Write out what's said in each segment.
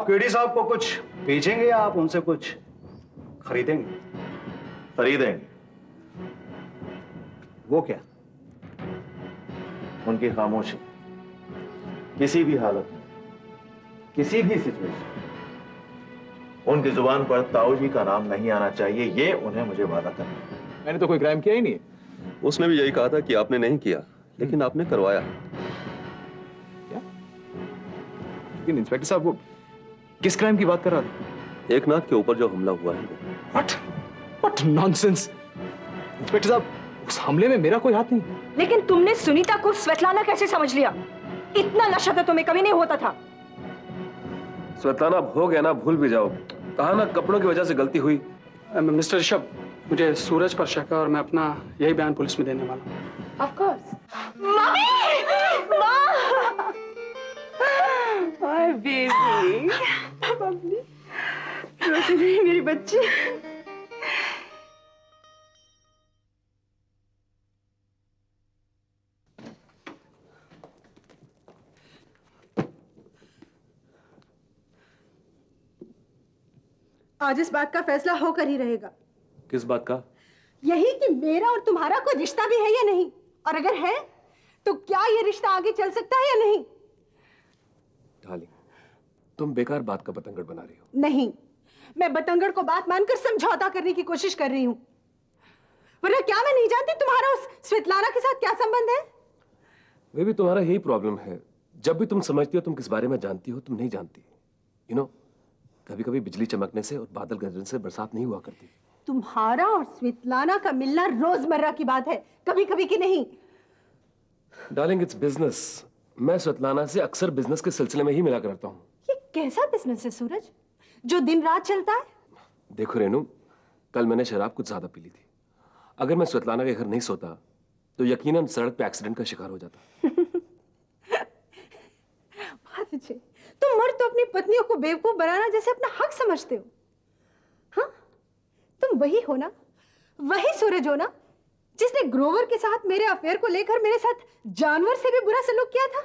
आप केडी साहब को कुछ बेचेंगे या आप उनसे कुछ खरीदेंगे? खरीदेंगे। वो क्या? उनकी खामोशी। किसी भी हालत में, किसी भी सिचुएशन, उनकी जुबान पर ताऊ जी का नाम नहीं आना चाहिए, ये उन्हें मुझे वादा करना है। मैंने तो कोई क्राइम किया ही नहीं है। उसने भी यही कहा था कि आपने नहीं किया, लेकिन आपने करवाया। क्या? लेकिन इंस्पेक्टर साहब वो किस क्राइम की बात कर रहा था? एकनाथ के ऊपर जो हमला हुआ है वो। What nonsense! इंस्पेक्टर साहब, उस हमले में मेरा कोई हाथ नहीं। लेकिन तुमने सुनीता को स्वेतलाना कैसे समझ लिया? इतना नशा तो तुम्हें कभी नहीं होता था। स्वेतलाना अब हो गया ना, भूल भी जाओ। कहा ना कपड़ों की वजह से गलती हुई। मिस्टर ऋषभ, मुझे सूरज पर शक है और मैं अपना यही बयान पुलिस में देने वाला हूँ। Of course. मम्मी! माँ! My baby. मम्मी, रोती नहीं मेरी बच्ची। आज इस बात का फैसला होकर ही रहेगा। किस बात का? यही कि मेरा और तुम्हारा कोई रिश्ता भी है या नहीं, और अगर है तो क्या ये रिश्ता आगे चल सकता है या नहीं? डार्लिंग, तुम बेकार बात का बतंगड़ बना रही हो। नहीं, मैं बतंगड़ को बात मानकर समझौता करने की कोशिश कर रही हूँ। वरना क्या मैं नहीं जानती तुम्हारा उस स्वेतलाना के साथ क्या संबंध है? वे भी तुम्हारा यही प्रॉब्लम है। जब भी तुम समझती हो तुम किस बारे में जानती हो, तुम नहीं जानती। यू नो, कभी कभी बिजली चमकने से और बादल गरजने से बरसात नहीं हुआ करती। तुम्हारा और स्वेतलाना का मिलना रोजमर्रा की बात है, कभी कभी की नहीं। Darling, it's business. मैं स्वेतलाना से अक्सर बिजनेस के सिलसिले में ही मिला करता हूँ। ये कैसा बिजनेस है सूरज, जो दिन रात चलता है? देखो रेनू, कल मैंने शराब कुछ ज्यादा पी ली थी। अगर मैं स्वेतलाना के घर नहीं सोता तो यकीनन सड़क पे एक्सीडेंट का शिकार हो जाता। बात अच्छी। तुम मर्द तो अपनी पत्नियों को बेवकूफ बनाना जैसे अपना हक समझते हो। हाँ, तुम वही हो ना, वही सूरज हो ना जिसने ग्रोवर के साथ मेरे अफेयर को लेकर मेरे साथ जानवर से भी बुरा सलूक किया था।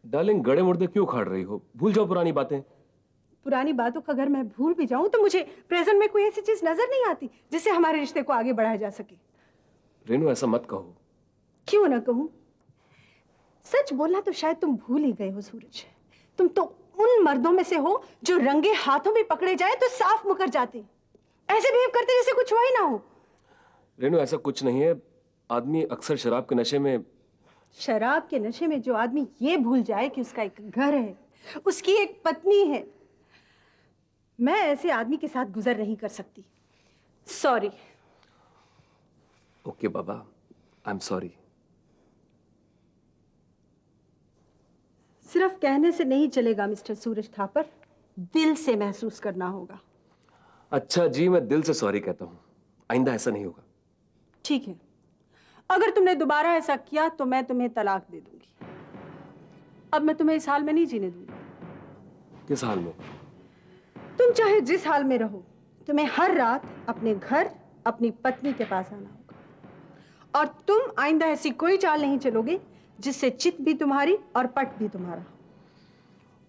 डार्लिंग, गड़े मुर्दे क्यों उखाड़ रही हो? भूल जाओ पुरानी बातें। पुरानी बातों का अगर मैं भूल भी जाऊं तो मुझे प्रेजेंट में कोई ऐसी चीज नजर नहीं आती जिससे हमारे रिश्ते को आगे बढ़ाया जा सके। रेनू, ऐसा मत कहो। क्यों ना कहूं? सच बोलना तो शायद तुम भूल ही गए हो सूरज। तुम तो उन मर्दों में से हो जो रंगे हाथों में पकड़े जाए तो साफ मुकर जाते, ऐसे बिहेव करते जैसे कुछ हुआ ही ना हो। रेनू, ऐसा कुछ नहीं है। आदमी अक्सर शराब के नशे में जो आदमी ये भूल जाए कि उसका एक घर है, उसकी एक पत्नी है, मैं ऐसे आदमी के साथ गुजर नहीं कर सकती। Sorry. Okay Baba, I am sorry. सिर्फ कहने से नहीं चलेगा मिस्टर सूरज थापर, दिल से महसूस करना होगा। अच्छा जी, मैं दिल से सॉरी कहता हूँ। आइंदा ऐसा नहीं होगा। ठीक है, अगर तुमने दोबारा ऐसा किया तो मैं तुम्हें तलाक दे दूंगी। अब मैं तुम्हें इस हाल में नहीं जीने दूंगी। किस हाल में? तुम चाहे जिस हाल में रहो, तुम्हें हर रात अपने घर अपनी पत्नी के पास आना होगा। और तुम आइंदा ऐसी कोई चाल नहीं चलोगे जिससे चित भी तुम्हारी और पट भी तुम्हारा।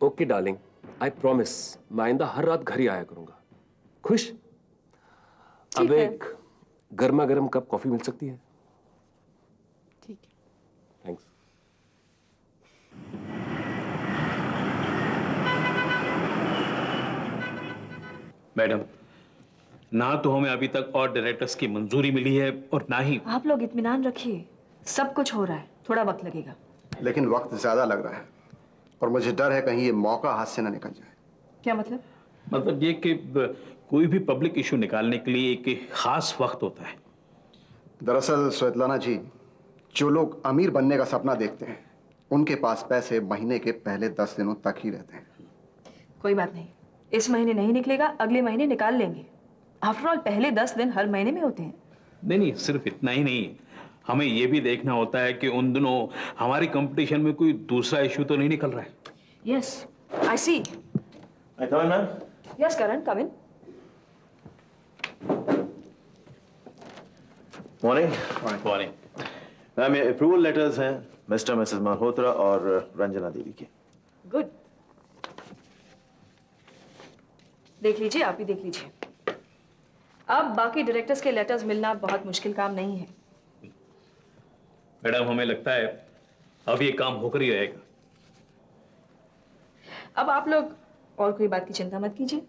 ओके डार्लिंग, आई प्रॉमिस मैं आइंदा हर रात घर ही आया करूंगा। खुश? अब एक गर्मा गर्म कप कॉफी मिल सकती है? ठीक है। थैंक्स। मैडम, ना तो हमें अभी तक और डायरेक्टर्स की मंजूरी मिली है और ना ही। आप लोग इत्मीनान रखिए, सब कुछ हो रहा है, थोड़ा वक्त लगेगा। लेकिन वक्त ज्यादा लग रहा है और मुझे डर है कहीं ये मौका हाथ से ना निकल जाए। क्या मतलब? मतलब ये कि कोई भी पब्लिक इशू निकालने के लिए एक खास वक्त होता है। दरअसल स्वेतलाना जी, जो लोग अमीर बनने का सपना देखते हैं उनके पास पैसे महीने के पहले 10 दिनों तक ही रहते हैं। कोई बात नहीं, इस महीने नहीं निकलेगा, अगले महीने निकाल लेंगे। आफ्टर ऑल पहले 10 दिन हर महीने में होते हैं। नहीं, सिर्फ इतना ही नहीं, हमें ये भी देखना होता है कि उन दिनों हमारी कंपटीशन में कोई दूसरा इशू तो नहीं निकल रहा है। Yes, I see. I come in, ma'am? Yes Karan, come in. Morning. Morning. Ma'am, ये अप्रूवल लेटर्स हैं मिस्टर मिसेस मल्होत्रा और रंजना देवी के। गुड। देख लीजिए, आप ही देख लीजिए। अब बाकी डायरेक्टर्स के लेटर्स मिलना बहुत मुश्किल काम नहीं है। मैडम, हमें लगता है अब ये काम होकर ही रहेगा। अब आप लोग और कोई बात की चिंता मत कीजिए,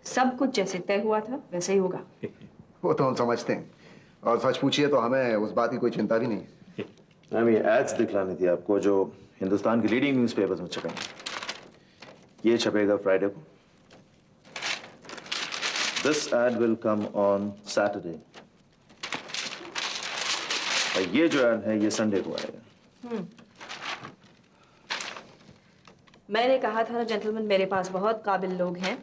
सब कुछ जैसे तय हुआ था वैसे ही होगा। वो तो हम समझते हैं, और सच पूछिए तो हमें उस बात की कोई चिंता भी नहीं है। मैम, ये एड्स दिखलानी थी आपको जो हिंदुस्तान की लीडिंग न्यूज़पेपर्स में छपेंगे। ये छपेगा फ्राइडे को। This ad will come on Saturday. और ये जो एड है ये संडे को आएगा। मैंने कहा था ना जेंटलमैन, मेरे पास बहुत काबिल लोग हैं।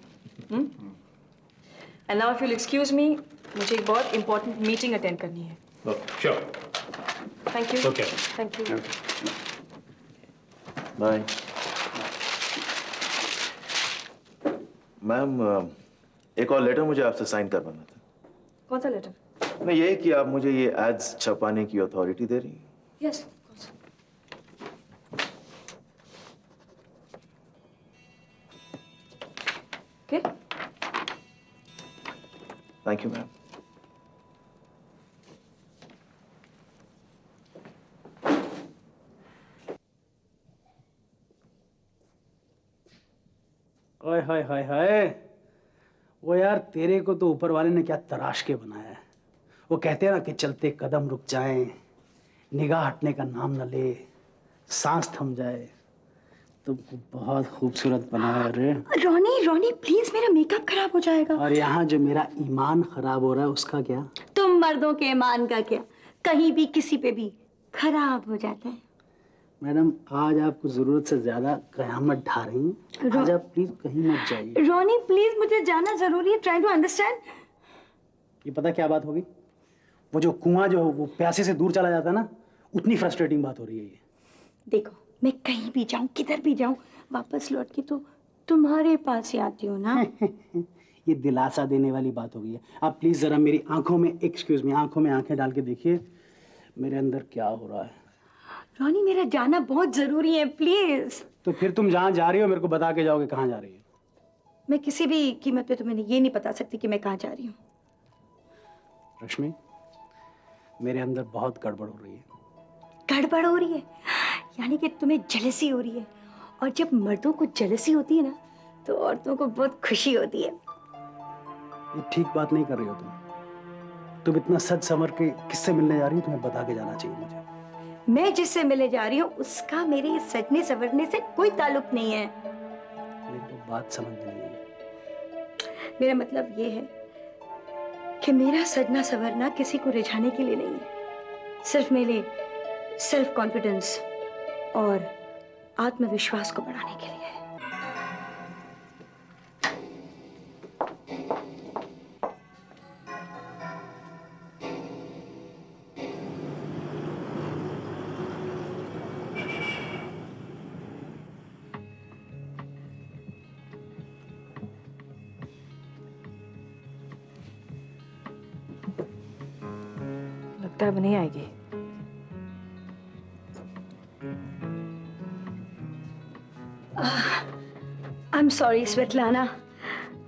And now if you excuse me, मुझे एक बहुत इंपॉर्टेंट मीटिंग अटेंड करनी है। Sure. Thank you. Okay. Thank you. Bye. Ma'am, एक और लेटर मुझे आपसे साइन करवाना था। कौन सा लेटर? नहीं, ये कि आप मुझे ये एड्स छपाने की अथॉरिटी दे रही हैं। Yes. Okay. Thank you ma'am. Hi hi hi hi, वो यार तेरे को तो ऊपर वाले ने क्या तराश के बनाया है। वो कहते हैं ना कि चलते कदम रुक जाएं, निगाह हटने का नाम न ले, सांस थम जाए। तुमको बहुत खूबसूरत बनाया रे। रोनी रोनी प्लीज, मेरा मेकअप खराब हो जाएगा। और यहाँ जो मेरा ईमान खराब हो रहा है उसका क्या? तुम मर्दों के ईमान का क्या, कहीं भी किसी पे भी खराब हो जाता है। मैडम, आज आपको जरूरत से ज्यादा कयामत ढा रही हैं। आज आप प्लीज कहीं मत जाइए। रोनी प्लीज, मुझे जाना जरूरी है। Try to understand. ये पता क्या बात होगी? वो जो कुआं जो वो प्यासे से दूर चला जाता है ना, उतनी फ्रस्ट्रेटिंग बात हो रही है ये। देखो, मैं कहीं भी जाऊं, किधर भी जाऊं, वापस लौट के तो तुम्हारे पास ही आती हूँ ना। ये दिलासा देने वाली बात हो गई है। आप प्लीज जरा मेरी आंखों में, एक्सक्यूज मी, आंखों में आंखें डाल के देखिए मेरे अंदर क्या हो रहा है। रोनी, मेरा जाना बहुत जरूरी है, प्लीज। तो फिर तुम जहाँ जा रही हो मेरे को बता के जाओगे कहाँ जा रही हो? मैं किसी भी कीमत पे तुम्हें ये नहीं बता सकती कि मैं कहाँ जा रही हूँ। रश्मि, मेरे अंदर बहुत गड़बड़ हो रही है। गड़बड़ हो रही है? यानी कि तुम्हें जेलसी हो रही है। और जब मर्दों को जेलसी होती है ना, तो औरतों को बहुत खुशी होती है। ये ठीक बात नहीं कर रही हो तुम इतना सच समझ के किससे मिलने जा रही हो? तुम्हें बता के जाना चाहिए मुझे। मैं जिससे मिलने जा रही हूँ उसका मेरे सजने संवरने से कोई ताल्लुक नहीं है। मेरी तो बात समझ में नहीं आई। मेरा मतलब ये है कि मेरा सजना संवरना किसी को रिझाने के लिए नहीं है, सिर्फ मेरे सेल्फ कॉन्फिडेंस और आत्मविश्वास को बढ़ाने के लिए है। लगता है वो नहीं आएगी। आई एम सॉरी स्वेतलाना,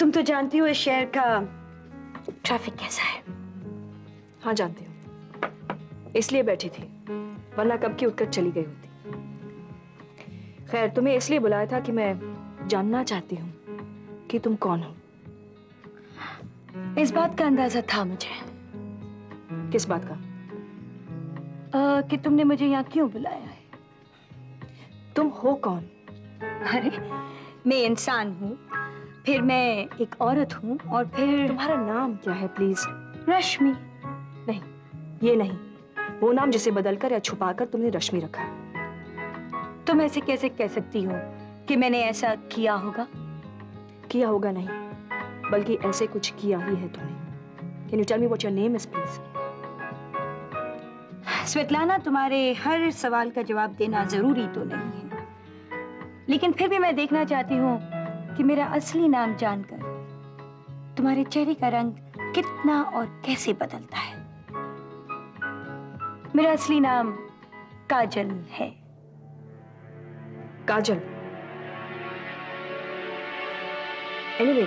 तुम तो जानती हो इस शहर का ट्रैफिक कैसा है। हाँ जानती हूँ, इसलिए बैठी थी, वरना कब की उठकर चली गई होती। खैर, तुम्हें इसलिए बुलाया था कि मैं जानना चाहती हूँ कि तुम कौन हो। इस बात का अंदाजा था मुझे। किस बात का? कि तुमने मुझे यहाँ क्यों बुलाया है। तुम हो कौन? अरे, मैं इंसान हूँ, फिर मैं एक औरत हूँ, और फिर तुम्हारा नाम क्या है प्लीज? रश्मि। नहीं, ये नहीं, वो नाम जिसे बदलकर या छुपाकर तुमने रश्मि रखा है। तुम ऐसे कैसे कह सकती हो कि मैंने ऐसा किया होगा? किया होगा नहीं, बल्कि ऐसे कुछ किया ही है तुमने। Can you tell me what your name is please? Svetlana, तुम्हारे हर सवाल का जवाब देना जरूरी तो नहीं है, लेकिन फिर भी मैं देखना चाहती हूँ कि मेरा असली नाम जानकर तुम्हारे चेहरे का रंग कितना और कैसे बदलता है। मेरा असली नाम काजल है। काजल? एनीवे,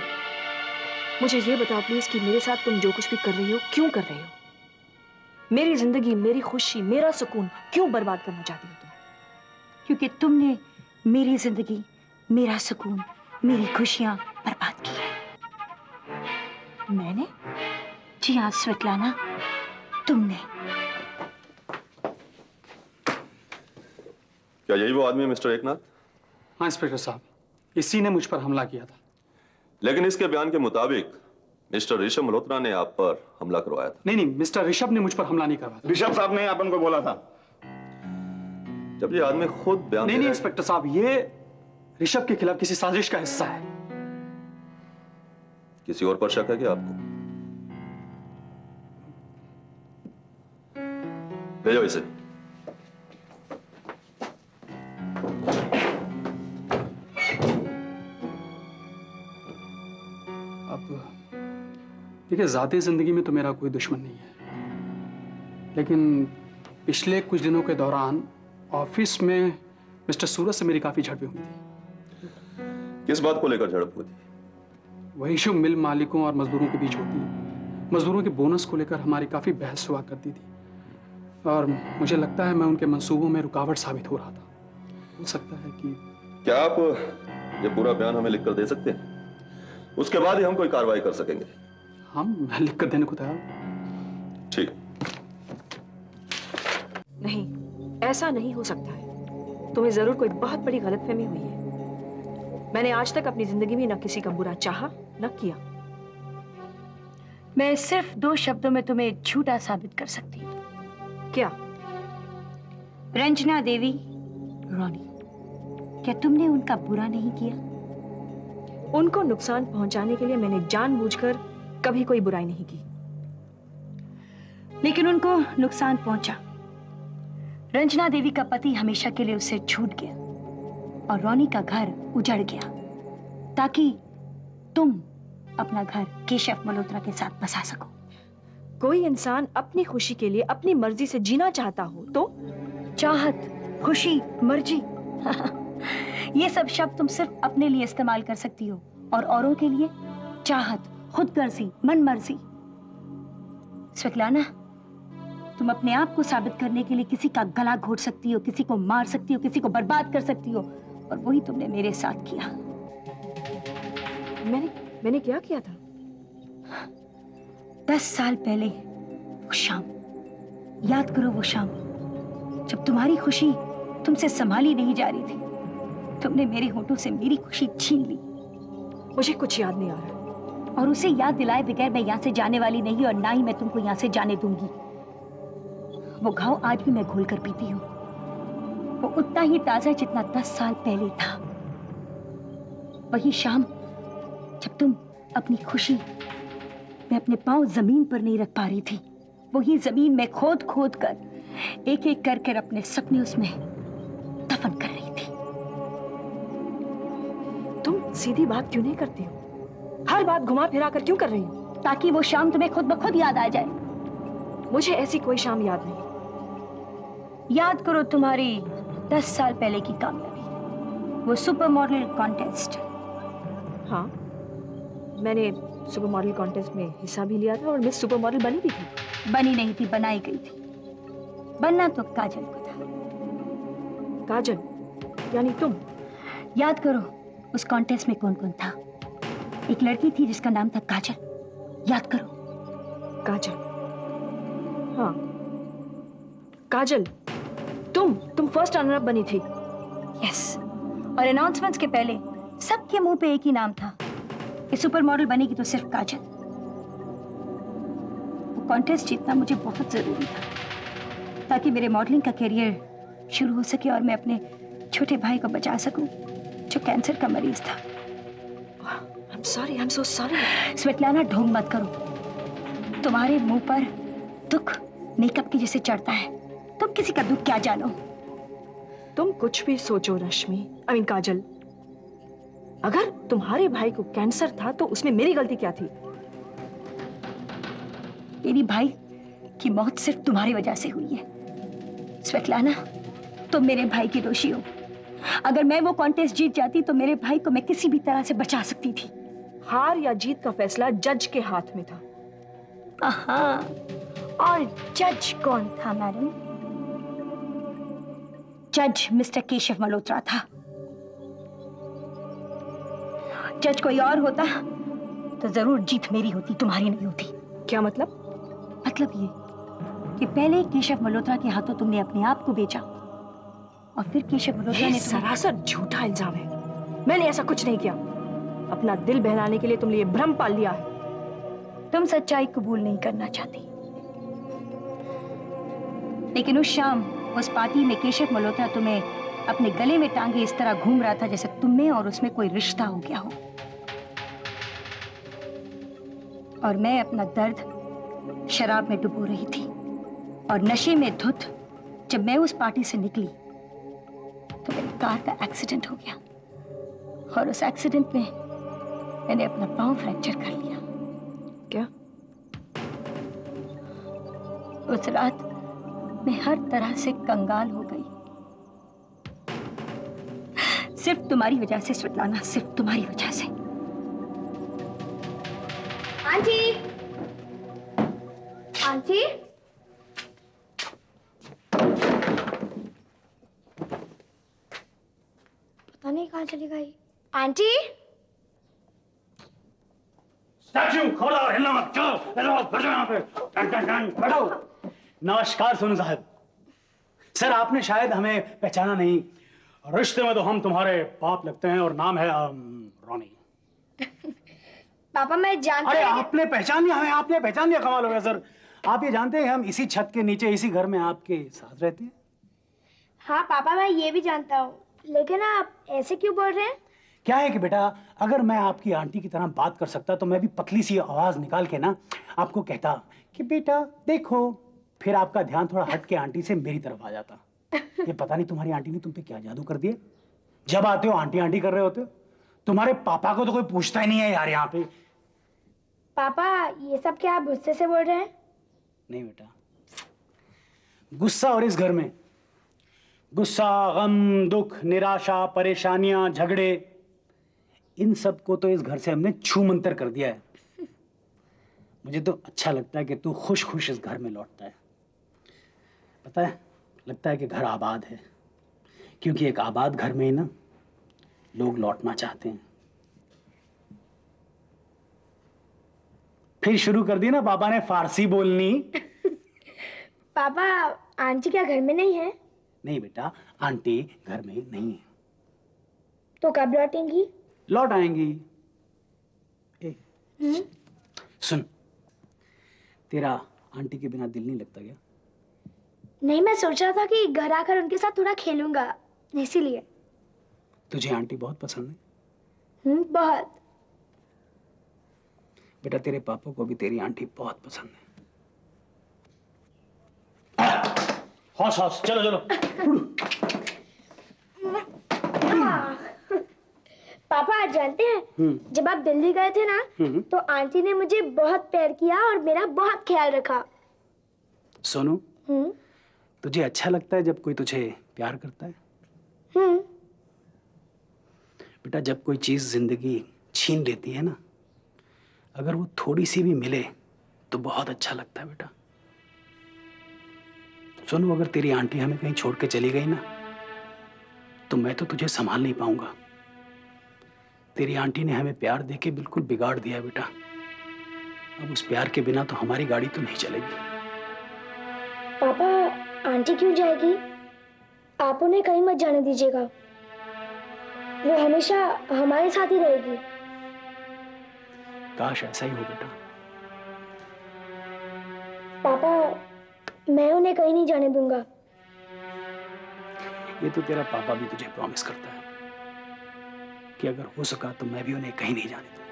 मुझे ये बताओ प्लीज कि मेरे साथ तुम जो कुछ भी कर रही हो क्यों कर रही हो? मेरी जिंदगी, मेरी खुशी, मेरा सुकून क्यों बर्बाद करना चाहती हो तुम? क्योंकि तुमने मेरी जिंदगी, मेरा सुकून, मेरी खुशियां बर्बाद की है। मैंने? जी हाँ स्वेतलाना, तुमने। क्या यही वो आदमी है मिस्टर एकनाथ? हाँ इंस्पेक्टर साहब, इसी ने मुझ पर हमला किया था। लेकिन इसके बयान के मुताबिक मिस्टर ऋषभ मल्होत्रा ने आप पर हमला करवाया था। नहीं, मिस्टर ऋषभ ने मुझ पर हमला नहीं करवाया। ऋषभ साहब ने अपन को बोला था। जब ये आदमी खुद बयान नहीं इंस्पेक्टर साहब, ये ऋषभ के खिलाफ किसी साजिश का हिस्सा है। किसी और पर शक है क्या आपको? ले जाओ इसे। अब देखिए, जाती जिंदगी में तो मेरा कोई दुश्मन नहीं है, लेकिन पिछले कुछ दिनों के दौरान ऑफिस में मिस्टर सूरज से मेरी काफी झड़पें हुई थी। किस बात को लेकर झड़प हुई थी? वही जो मिल मालिकों और मजदूरों के बीच होती है। मजदूरों के बोनस को लेकर हमारी काफी बहस हुआ करती थी, और मुझे लगता है मैं उनके मंसूबों में रुकावट साबित हो रहा था। हो सकता है कि क्या आप ये पूरा बयान हमें लिखकर दे सकते हैं? उसके बाद ही हम कोई कार्रवाई कर सकेंगे। हम लिख कर देने को तैयार हूं। ठीक। नहीं, ऐसा नहीं हो सकता है। तुम्हें जरूर कोई बहुत बड़ी गलतफहमी हुई है। मैंने आज तक अपनी जिंदगी में न किसी का बुरा चाहा न किया। मैं सिर्फ 2 शब्दों में तुम्हें झूठा साबित कर सकती हूँ। क्या? रंजना देवी, रॉनी, क्या तुमने उनका बुरा नहीं किया? उनको नुकसान पहुंचाने के लिए मैंने जानबूझकर कभी कोई बुराई नहीं की। लेकिन उनको नुकसान पहुंचा। रंजना देवी का पति हमेशा के लिए उससे छूट गया और रॉनी का घर उजड़ गया, ताकि तुम अपना घर केशव मल्होत्रा के साथ बसा सको। कोई इंसान अपनी खुशी के लिए अपनी मर्जी से जीना चाहता हो तो? चाहत, खुशी, मर्जी ये सब शब्द तुम सिर्फ अपने लिए इस्तेमाल कर सकती हो, और औरों के लिए चाहत, खुदगर्जी, मनमर्जी। स्वेतलाना, तुम अपने आप को साबित करने के लिए किसी का गला घोट सकती हो, किसी को मार सकती हो, किसी को बर्बाद कर सकती हो, और वही तुमने मेरे साथ किया। मैंने क्या किया था? 10 साल पहले वो शाम, याद करो वो शाम जब तुम्हारी खुशी तुमसे संभाली नहीं जा रही थी। तुमने मेरे होठों से मेरी खुशी छीन ली। मुझे कुछ याद नहीं आ रहा, और उसे याद दिलाए बगैर मैं यहाँ से जाने वाली नहीं, और ना ही मैं तुमको यहाँ से जाने दूंगी। वो घाव आज भी मैं घोल कर पीती हूँ। वो उतना ही ताजा जितना 10 साल पहले था। वही शाम जब तुम अपनी खुशी मैं अपने पांव जमीन पर नहीं रख पा रही थी, वही जमीन में खोद खोद कर एक एक करके अपने सपने उसमें दफन कर रही थी। तुम सीधी बात क्यों नहीं करती हो? हर बात घुमा फिरा कर क्यों कर रही हो? ताकि वो शाम तुम्हें खुद ब खुद याद आ जाए। मुझे ऐसी कोई शाम याद नहीं। याद करो तुम्हारी 10 साल पहले की कामयाबी, वो सुपर मॉडल कॉन्टेस्ट। हाँ, मैंने सुपर मॉडल कॉन्टेस्ट में हिस्सा भी लिया था और मैं सुपर मॉडल बनी भी थी। बनी नहीं थी, बनाई गई थी। बनना तो काजल को था। काजल यानी तुम? याद करो उस कॉन्टेस्ट में कौन कौन था। एक लड़की थी जिसका नाम था काजल, याद करो। काजल, हाँ काजल, तुम फर्स्ट रनर अप बनी थी। यस, और अनाउंसमेंट्स के पहले सबके मुंह पे एक ही नाम था कि सुपर मॉडल बनेगी तो सिर्फ काजल। वो कॉन्टेस्ट जीतना मुझे बहुत जरूरी था, ताकि मेरे मॉडलिंग का करियर शुरू हो सके और मैं अपने छोटे भाई को बचा सकूं जो कैंसर का मरीज था। I am so sorry. Svetlana, ढोंग मत करो। तुम्हारे मुंह पर दुख मेकअप की जैसे चढ़ता है। तुम किसी का दुख क्या जानो? तुम कुछ भी सोचो रश्मि, काजल, अगर तुम्हारे भाई को कैंसर था तो उसमें मेरी गलती क्या थी? मेरी भाई की मौत सिर्फ तुम्हारी वजह से हुई है। स्वेतलाना, तुम मेरे भाई की दोषी हो। अगर मैं वो कॉन्टेस्ट जीत जाती तो मेरे भाई को मैं किसी भी तरह से बचा सकती थी। हार या जीत का फैसला जज के हाथ में था। और जज कौन था मैडम? जज मिस्टर केशव मल्होत्रा था। जज कोई और होता तो जरूर जीत मेरी होती, तुम्हारी नहीं होती। क्या मतलब? मतलब ये कि पहले केशव मल्होत्रा के हाथों तुमने अपने आप को बेचा और फिर केशव मल्होत्रा ने सरासर झूठा इल्जाम है। मैंने ऐसा कुछ नहीं किया। अपना दिल बहलाने के लिए तुमने ये भ्रम पाल लिया है। तुम सच्चाई कबूल नहीं करना चाहती, लेकिन उस शाम उस पार्टी में केशव मल्होत्रा तुम्हें अपने गले में टांगे इस तरह घूम रहा था जैसे तुम में और उसमें कोई रिश्ता हो गया हो। और मैं अपना दर्द शराब में डुबो रही थी और नशे में धुत जब मैं उस पार्टी से निकली तो मेरी कार का एक्सीडेंट हो गया और उस एक्सीडेंट में मैंने अपना पाँव फ्रैक्चर कर लिया। क्या? उस रात मैं हर तरह से कंगाल हो गई, सिर्फ तुम्हारी वजह से स्वेतलाना, सिर्फ तुम्हारी वजह से। आंटी, आंटी, पता नहीं कहाँ चली गई। आंटी, स्टैच्यू, खबरदार हिलना मत। चलो बैठो यहाँ पे। टन टन टन बैठो। नमस्कार सोनू साहब। सर आपने शायद हमें पहचाना नहीं। रिश्ते में तो हम तुम्हारे बाप लगते हैं और नाम है रॉनी। पापा मैं जानती अरे आपने पहचान लिया हमें? आपने पहचान लिया, कमाल हो गया सर। आप ये जानते हैं हम इसी छत के नीचे इसी घर में आपके साथ रहते हैं? हाँ पापा मैं ये भी जानता हूँ, लेकिन आप ऐसे क्यों बोल रहे हैं? क्या है कि बेटा अगर मैं आपकी आंटी की तरह बात कर सकता तो मैं भी पतली सी आवाज निकाल के ना आपको कहता कि बेटा देखो, फिर आपका ध्यान थोड़ा हट के आंटी से मेरी तरफ आ जाता। ये पता नहीं तुम्हारी आंटी ने तुम पे क्या जादू कर दिया। जब आते हो आंटी आंटी कर रहे होते हो। तुम्हारे पापा को तो कोई पूछता ही नहीं है यार यहाँ पे। पापा ये सब क्या आप गुस्से से बोल रहे हैं? नहीं बेटा, गुस्सा और इस घर में गुस्सा, गम, दुख, निराशा, परेशानियां, झगड़े, इन सब को तो इस घर से हमने छू मंतर कर दिया है। मुझे तो अच्छा लगता है कि तू खुश खुश इस घर में लौटता है। पता है, लगता है कि घर आबाद है, क्योंकि एक आबाद घर में ही ना लोग लौटना चाहते हैं। फिर शुरू कर दी ना पापा ने फारसी बोलनी। पापा आंटी क्या घर में नहीं है? नहीं बेटा, आंटी घर में नहीं है। तो कब लौटेंगी? लौट आएंगी। सुन, तेरा आंटी के बिना दिल नहीं लगता क्या? नहीं, मैं सोच रहा था कि घर आकर उनके साथ थोड़ा खेलूंगा, इसीलिए। तुझे आंटी बहुत पसंद है? बहुत। बेटा तेरे पापा को भी तेरी आंटी बहुत पसंद है। हौस हौस, चलो चलो। पापा आज जानते हैं जब आप दिल्ली गए थे ना तो आंटी ने मुझे बहुत प्यार किया और मेरा बहुत ख्याल रखा। सोनू, तुझे अच्छा लगता है जब कोई तुझे प्यार करता है? बेटा जब कोई चीज जिंदगी छीन लेती है ना, अगर वो थोड़ी सी भी मिले तो बहुत अच्छा लगता है बेटा। सोनू, अगर तेरी आंटी हमें कहीं छोड़ के चली गई ना तो मैं तो तुझे संभाल नहीं पाऊंगा। तेरी आंटी ने हमें प्यार देके बिल्कुल बिगाड़ दिया बेटा। अब उस प्यार के बिना तो हमारी गाड़ी तो नहीं चलेगी। पापा आंटी क्यों जाएगी? आप उन्हें कहीं मत जाने दीजिएगा, वो हमेशा हमारे साथ ही रहेगी। काश ऐसा ही हो बेटा। पापा मैं उन्हें कहीं नहीं जाने दूंगा। ये तो तेरा पापा भी तुझे प्रॉमिस करता है कि अगर हो सका तो मैं भी उन्हें कहीं नहीं जाने दूंगा।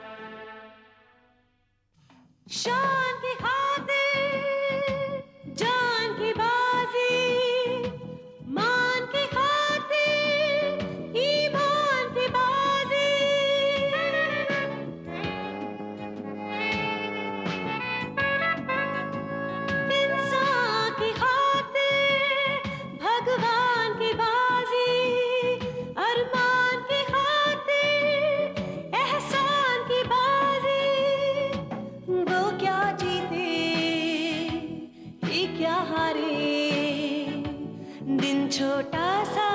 शान की खातिर जान की बाजी, मान की खातिर ईमान की बाजी, इंसान की खातिर भगवान की बाजी, अरमान की खातिर एहसान की बाजी। सहारे दिन छोटा सा